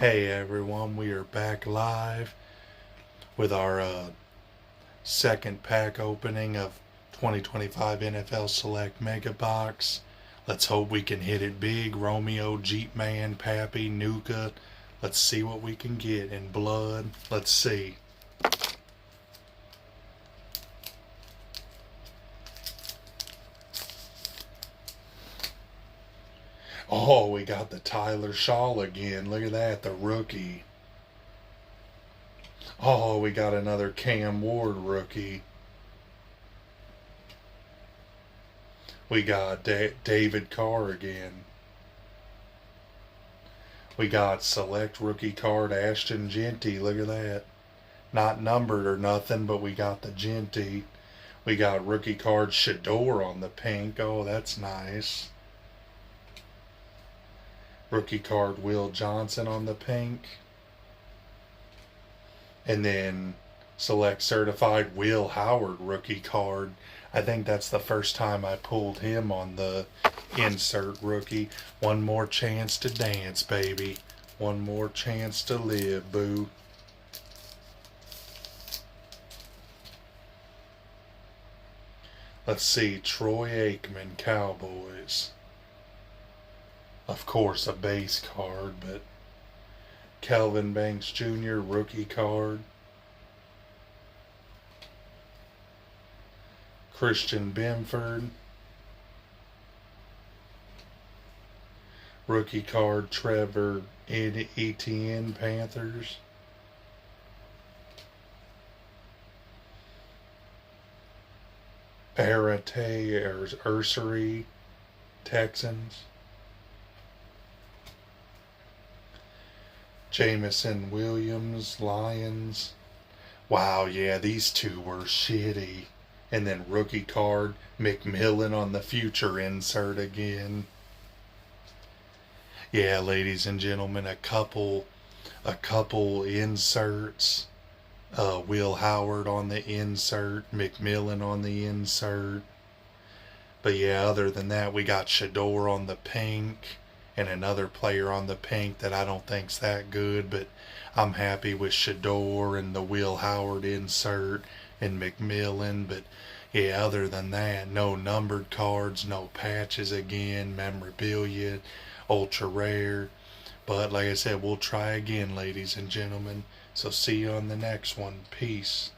Hey everyone, we are back live with our second pack opening of 2025 NFL Select Mega Box. Let's hope we can hit it big. Romeo, Jeep Man, Pappy, Nuka. Let's see what we can get in blood. Let's see. Oh, we got the Tyler Shaw again. Look at that, the rookie. Oh, we got another Cam Ward rookie. We got David Carr again. We got select rookie card Ashton Jeanty. Look at that. Not numbered or nothing, but we got the Jeanty. We got rookie card Shador on the pink. Oh, that's nice. Rookie card Will Johnson on the pink. And then select certified Will Howard rookie card. I think that's the first time I pulled him on the insert rookie. One more chance to dance, baby. One more chance to live, boo. Let's see, Troy Aikman, Cowboys. Of course, a base card, but Kelvin Banks Jr., rookie card. Christian Benford. Rookie card Trevor Etienne, Panthers. Arate Ursery, Texans. Jameson Williams, Lions. Wow, yeah, these two were shitty. And then rookie card McMillan on the future insert again. Yeah, ladies and gentlemen, a couple inserts. Will Howard on the insert, McMillan on the insert. But yeah, other than that, we got Shador on the pink and another player on the pink that I don't think's that good, but I'm happy with Shador and the Will Howard insert and McMillan. But yeah, other than that, no numbered cards, no patches again, memorabilia, ultra rare. But like I said, we'll try again, ladies and gentlemen. So see you on the next one. Peace.